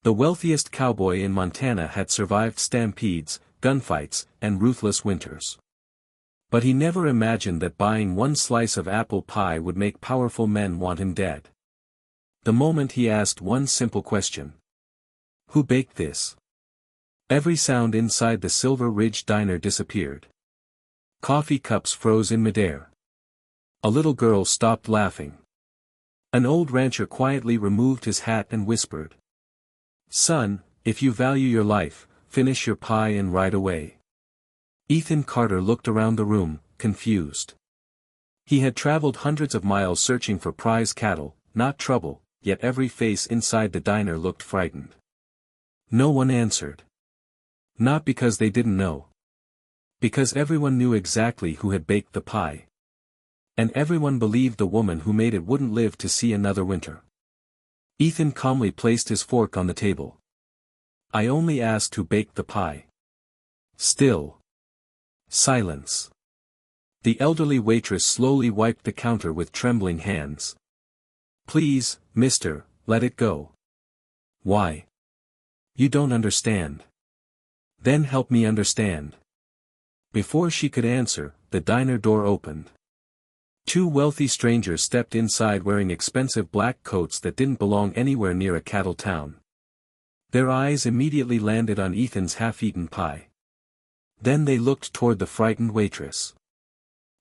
The wealthiest cowboy in Montana had survived stampedes, gunfights, and ruthless winters. But he never imagined that buying one slice of apple pie would make powerful men want him dead. The moment he asked one simple question. Who baked this? Every sound inside the Silver Ridge diner disappeared. Coffee cups froze in midair. A little girl stopped laughing. An old rancher quietly removed his hat and whispered. "Son, if you value your life, finish your pie and ride away." Ethan Carter looked around the room, confused. He had traveled hundreds of miles searching for prize cattle, not trouble, yet every face inside the diner looked frightened. No one answered. Not because they didn't know. Because everyone knew exactly who had baked the pie. And everyone believed the woman who made it wouldn't live to see another winter. Ethan calmly placed his fork on the table. "I only asked who baked the pie." Still. Silence. The elderly waitress slowly wiped the counter with trembling hands. "Please, mister, let it go." "Why?" "You don't understand." "Then help me understand." Before she could answer, the diner door opened. Two wealthy strangers stepped inside wearing expensive black coats that didn't belong anywhere near a cattle town. Their eyes immediately landed on Ethan's half-eaten pie. Then they looked toward the frightened waitress.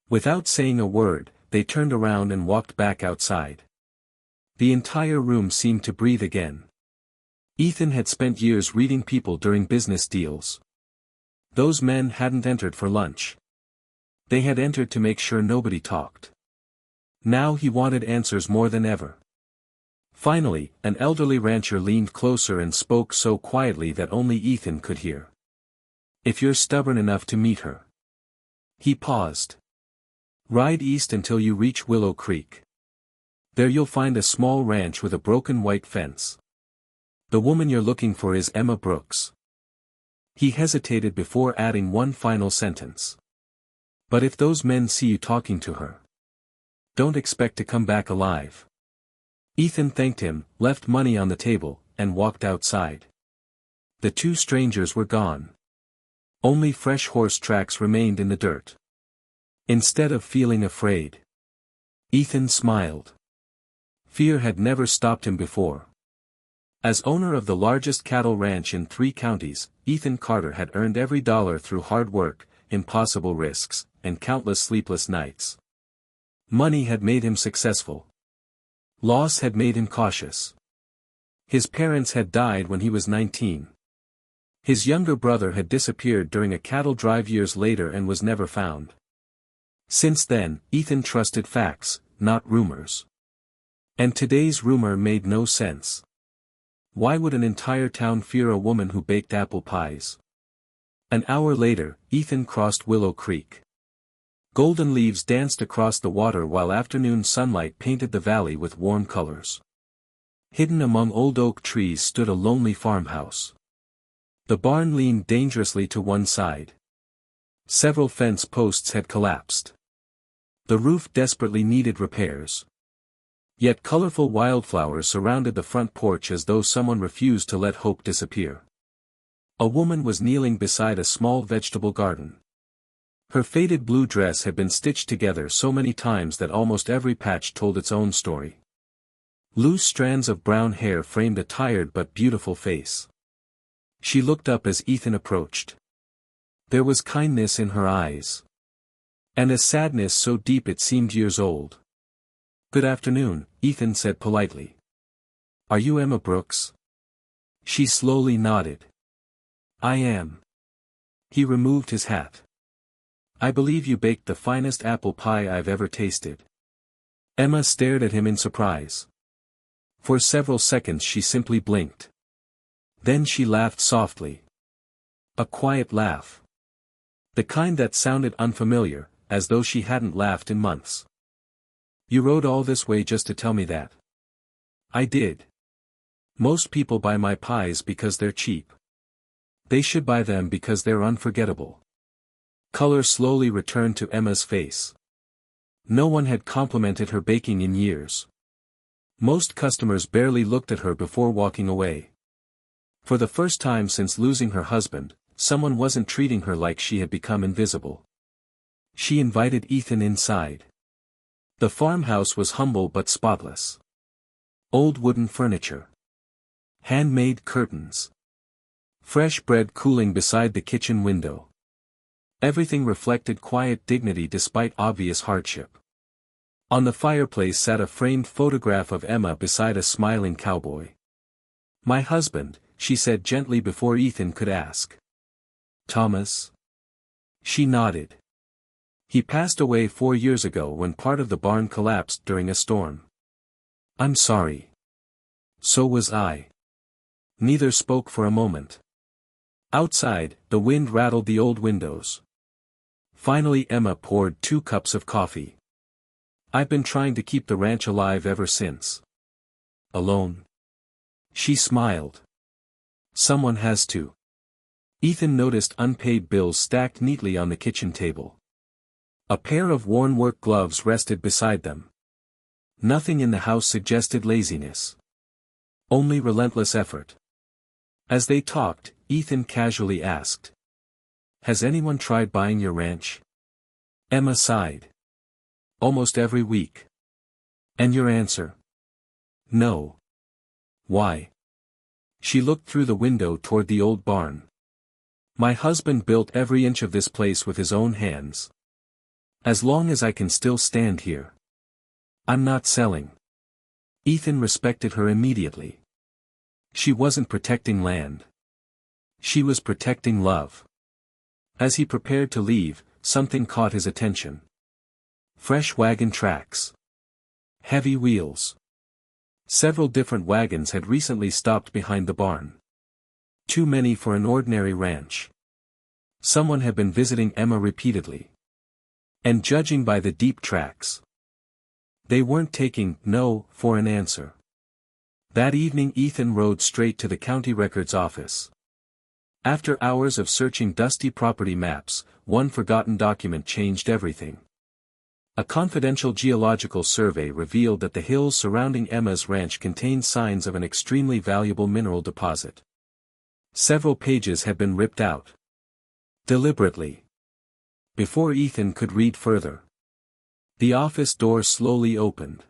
Without saying a word, they turned around and walked back outside. The entire room seemed to breathe again. Ethan had spent years reading people during business deals. Those men hadn't entered for lunch. They had entered to make sure nobody talked. Now he wanted answers more than ever. Finally, an elderly rancher leaned closer and spoke so quietly that only Ethan could hear. "If you're stubborn enough to meet her." He paused. "Ride east until you reach Willow Creek. There you'll find a small ranch with a broken white fence. The woman you're looking for is Emma Brooks." He hesitated before adding one final sentence. "But if those men see you talking to her, don't expect to come back alive." Ethan thanked him, left money on the table, and walked outside. The two strangers were gone. Only fresh horse tracks remained in the dirt. Instead of feeling afraid, Ethan smiled. Fear had never stopped him before. As owner of the largest cattle ranch in 3 counties, Ethan Carter had earned every dollar through hard work, impossible risks, and countless sleepless nights. Money had made him successful. Loss had made him cautious. His parents had died when he was 19. His younger brother had disappeared during a cattle drive years later and was never found. Since then, Ethan trusted facts, not rumors. And today's rumor made no sense. Why would an entire town fear a woman who baked apple pies? An hour later, Ethan crossed Willow Creek. Golden leaves danced across the water while afternoon sunlight painted the valley with warm colors. Hidden among old oak trees stood a lonely farmhouse. The barn leaned dangerously to one side. Several fence posts had collapsed. The roof desperately needed repairs. Yet colorful wildflowers surrounded the front porch as though someone refused to let hope disappear. A woman was kneeling beside a small vegetable garden. Her faded blue dress had been stitched together so many times that almost every patch told its own story. Loose strands of brown hair framed a tired but beautiful face. She looked up as Ethan approached. There was kindness in her eyes. And a sadness so deep it seemed years old. "Good afternoon," Ethan said politely. "Are you Emma Brooks?" She slowly nodded. "I am." He removed his hat. "I believe you baked the finest apple pie I've ever tasted." Emma stared at him in surprise. For several seconds she simply blinked. Then she laughed softly. A quiet laugh. The kind that sounded unfamiliar, as though she hadn't laughed in months. "You rode all this way just to tell me that?" "I did. Most people buy my pies because they're cheap. They should buy them because they're unforgettable." Color slowly returned to Emma's face. No one had complimented her baking in years. Most customers barely looked at her before walking away. For the first time since losing her husband, someone wasn't treating her like she had become invisible. She invited Ethan inside. The farmhouse was humble but spotless. Old wooden furniture. Handmade curtains. Fresh bread cooling beside the kitchen window. Everything reflected quiet dignity despite obvious hardship. On the fireplace sat a framed photograph of Emma beside a smiling cowboy. "My husband," she said gently before Ethan could ask. "Thomas?" She nodded. "He passed away 4 years ago when part of the barn collapsed during a storm." "I'm sorry." "So was I." Neither spoke for a moment. Outside, the wind rattled the old windows. Finally Emma poured 2 cups of coffee. "I've been trying to keep the ranch alive ever since." "Alone?" She smiled. "Someone has to." Ethan noticed unpaid bills stacked neatly on the kitchen table. A pair of worn work gloves rested beside them. Nothing in the house suggested laziness. Only relentless effort. As they talked, Ethan casually asked, "Has anyone tried buying your ranch?" Emma sighed. "Almost every week." "And your answer?" "No." "Why?" She looked through the window toward the old barn. "My husband built every inch of this place with his own hands. As long as I can still stand here. I'm not selling." Ethan respected her immediately. She wasn't protecting land. She was protecting love. As he prepared to leave, something caught his attention. Fresh wagon tracks. Heavy wheels. Several different wagons had recently stopped behind the barn. Too many for an ordinary ranch. Someone had been visiting Emma repeatedly. And judging by the deep tracks, they weren't taking "no" for an answer. That evening Ethan rode straight to the county records office. After hours of searching dusty property maps, one forgotten document changed everything. A confidential geological survey revealed that the hills surrounding Emma's ranch contained signs of an extremely valuable mineral deposit. Several pages had been ripped out. Deliberately. Before Ethan could read further, the office door slowly opened.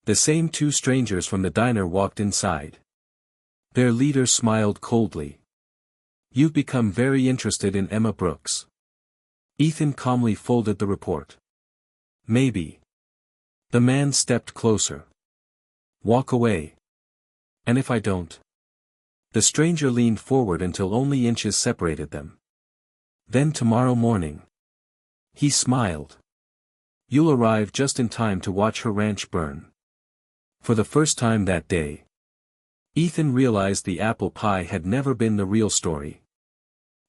The same 2 strangers from the diner walked inside. Their leader smiled coldly. "You've become very interested in Emma Brooks." Ethan calmly folded the report. "Maybe." The man stepped closer. "Walk away." "And if I don't?" The stranger leaned forward until only inches separated them. "Then tomorrow morning." He smiled. "You'll arrive just in time to watch her ranch burn." For the first time that day, Ethan realized the apple pie had never been the real story.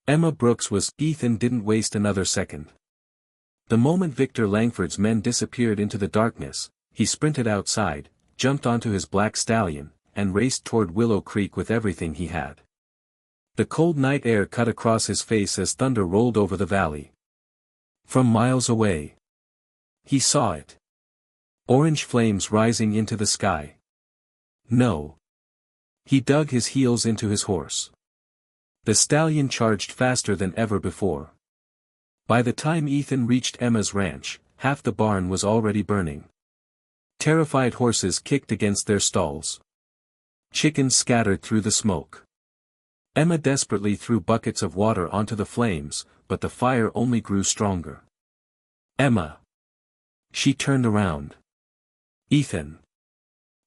Emma Brooks was. Ethan didn't waste another second. The moment Victor Langford's men disappeared into the darkness, he sprinted outside, jumped onto his black stallion, and raced toward Willow Creek with everything he had. The cold night air cut across his face as thunder rolled over the valley. From miles away, he saw it. Orange flames rising into the sky. No. He dug his heels into his horse. The stallion charged faster than ever before. By the time Ethan reached Emma's ranch, half the barn was already burning. Terrified horses kicked against their stalls. Chickens scattered through the smoke. Emma desperately threw buckets of water onto the flames, but the fire only grew stronger. "Emma!" She turned around. "Ethan!"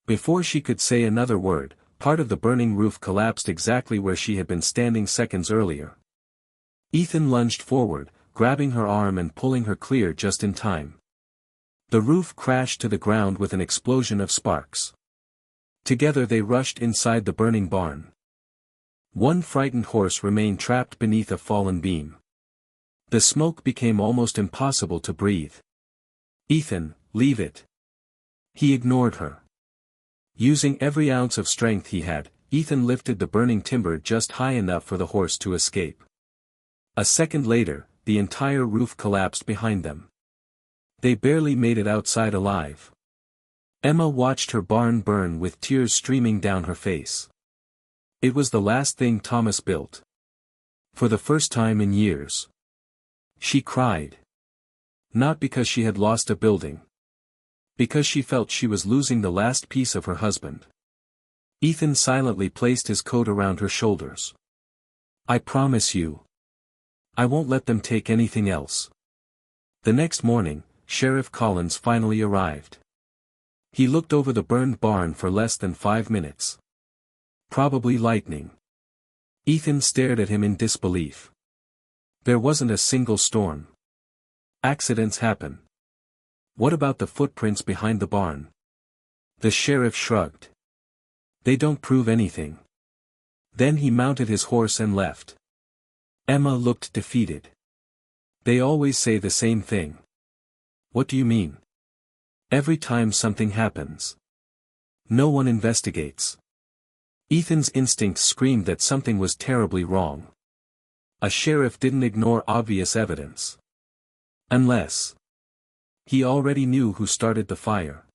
Before she could say another word, part of the burning roof collapsed exactly where she had been standing seconds earlier. Ethan lunged forward, grabbing her arm and pulling her clear just in time. The roof crashed to the ground with an explosion of sparks. Together they rushed inside the burning barn. One frightened horse remained trapped beneath a fallen beam. The smoke became almost impossible to breathe. "Ethan, leave it." He ignored her. Using every ounce of strength he had, Ethan lifted the burning timber just high enough for the horse to escape. A second later, the entire roof collapsed behind them. They barely made it outside alive. Emma watched her barn burn with tears streaming down her face. It was the last thing Thomas built. For the first time in years. She cried. Not because she had lost a building. Because she felt she was losing the last piece of her husband. Ethan silently placed his coat around her shoulders. I promise you. I won't let them take anything else. The next morning, Sheriff Collins finally arrived. He looked over the burned barn for less than 5 minutes. Probably lightning. Ethan stared at him in disbelief. There wasn't a single storm. Accidents happen. What about the footprints behind the barn? The sheriff shrugged. They don't prove anything. Then he mounted his horse and left. Emma looked defeated. They always say the same thing. What do you mean? Every time something happens. No one investigates. Ethan's instincts screamed that something was terribly wrong. A sheriff didn't ignore obvious evidence. Unless. He already knew who started the fire.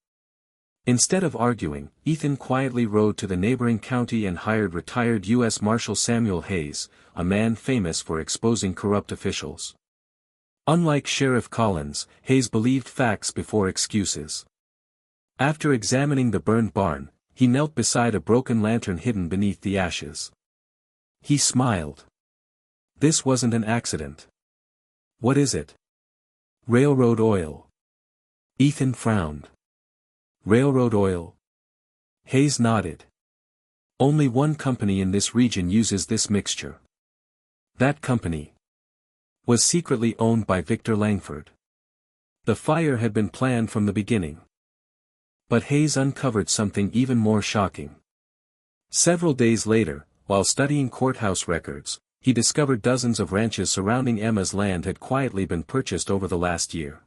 Instead of arguing, Ethan quietly rode to the neighboring county and hired retired U.S. Marshal Samuel Hayes, a man famous for exposing corrupt officials. Unlike Sheriff Collins, Hayes believed facts before excuses. After examining the burned barn, he knelt beside a broken lantern hidden beneath the ashes. He smiled. This wasn't an accident. What is it? Railroad oil. Ethan frowned. Railroad oil? Hayes nodded. Only one company in this region uses this mixture. That company was secretly owned by Victor Langford. The fire had been planned from the beginning. But Hayes uncovered something even more shocking. Several days later, while studying courthouse records, he discovered dozens of ranches surrounding Emma's land had quietly been purchased over the last year.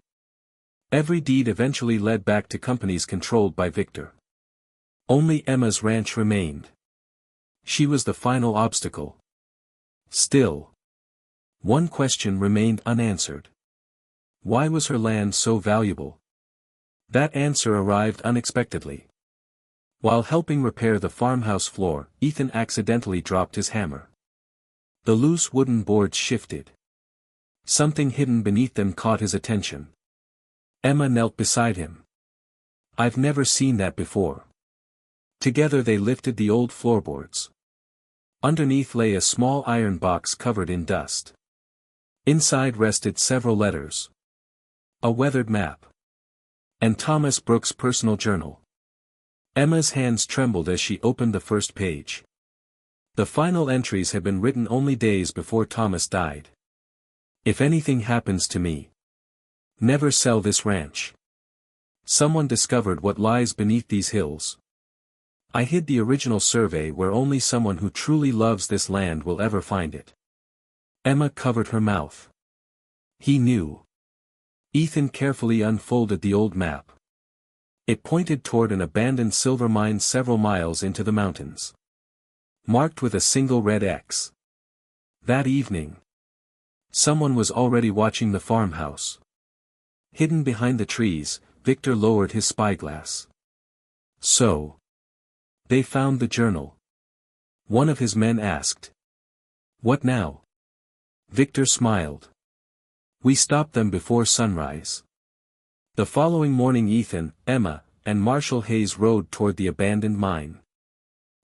Every deed eventually led back to companies controlled by Victor. Only Emma's ranch remained. She was the final obstacle. Still, one question remained unanswered. Why was her land so valuable? That answer arrived unexpectedly. While helping repair the farmhouse floor, Ethan accidentally dropped his hammer. The loose wooden boards shifted. Something hidden beneath them caught his attention. Emma knelt beside him. I've never seen that before. Together they lifted the old floorboards. Underneath lay a small iron box covered in dust. Inside rested several letters. A weathered map. And Thomas Brooks' personal journal. Emma's hands trembled as she opened the first page. The final entries had been written only days before Thomas died. If anything happens to me, never sell this ranch. Someone discovered what lies beneath these hills. I hid the original survey where only someone who truly loves this land will ever find it. Emma covered her mouth. He knew. Ethan carefully unfolded the old map. It pointed toward an abandoned silver mine several miles into the mountains. Marked with a single red X. That evening, someone was already watching the farmhouse. Hidden behind the trees, Victor lowered his spyglass. So, they found the journal. One of his men asked. What now? Victor smiled. We stopped them before sunrise. The following morning Ethan, Emma, and Marshal Hayes rode toward the abandoned mine.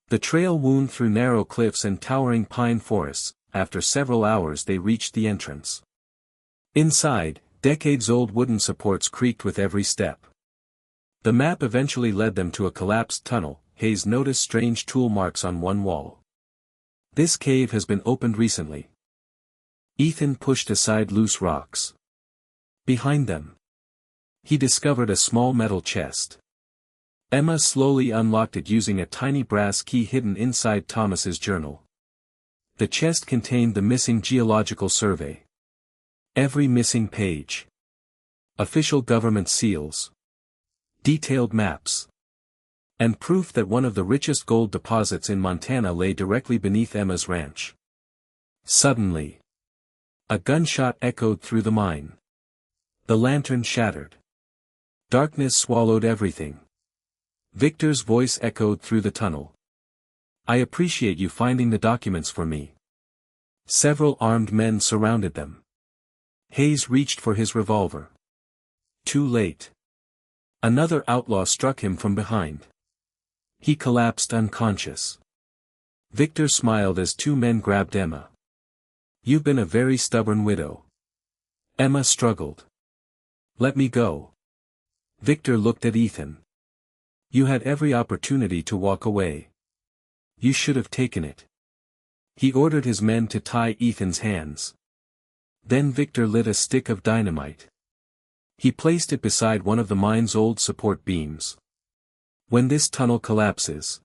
The trail wound through narrow cliffs and towering pine forests. After several hours they reached the entrance. Inside, decades-old wooden supports creaked with every step. The map eventually led them to a collapsed tunnel. Hayes noticed strange tool marks on one wall. This cave has been opened recently. Ethan pushed aside loose rocks. Behind them, he discovered a small metal chest. Emma slowly unlocked it using a tiny brass key hidden inside Thomas's journal. The chest contained the missing geological survey. Every missing page. Official government seals. Detailed maps. And proof that one of the richest gold deposits in Montana lay directly beneath Emma's ranch. Suddenly, a gunshot echoed through the mine. The lantern shattered. Darkness swallowed everything. Victor's voice echoed through the tunnel. I appreciate you finding the documents for me. Several armed men surrounded them. Hayes reached for his revolver. Too late. Another outlaw struck him from behind. He collapsed unconscious. Victor smiled as two men grabbed Emma. You've been a very stubborn widow. Emma struggled. Let me go. Victor looked at Ethan. You had every opportunity to walk away. You should have taken it. He ordered his men to tie Ethan's hands. Then Victor lit a stick of dynamite. He placed it beside one of the mine's old support beams. When this tunnel collapses,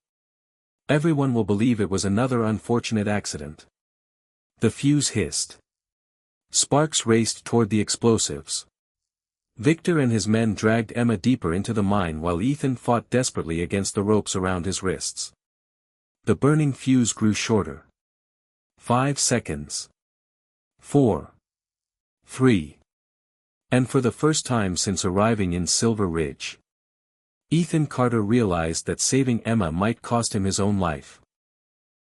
everyone will believe it was another unfortunate accident. The fuse hissed. Sparks raced toward the explosives. Victor and his men dragged Emma deeper into the mine while Ethan fought desperately against the ropes around his wrists. The burning fuse grew shorter. 5 seconds. 4. 3. And for the first time since arriving in Silver Ridge, Ethan Carter realized that saving Emma might cost him his own life.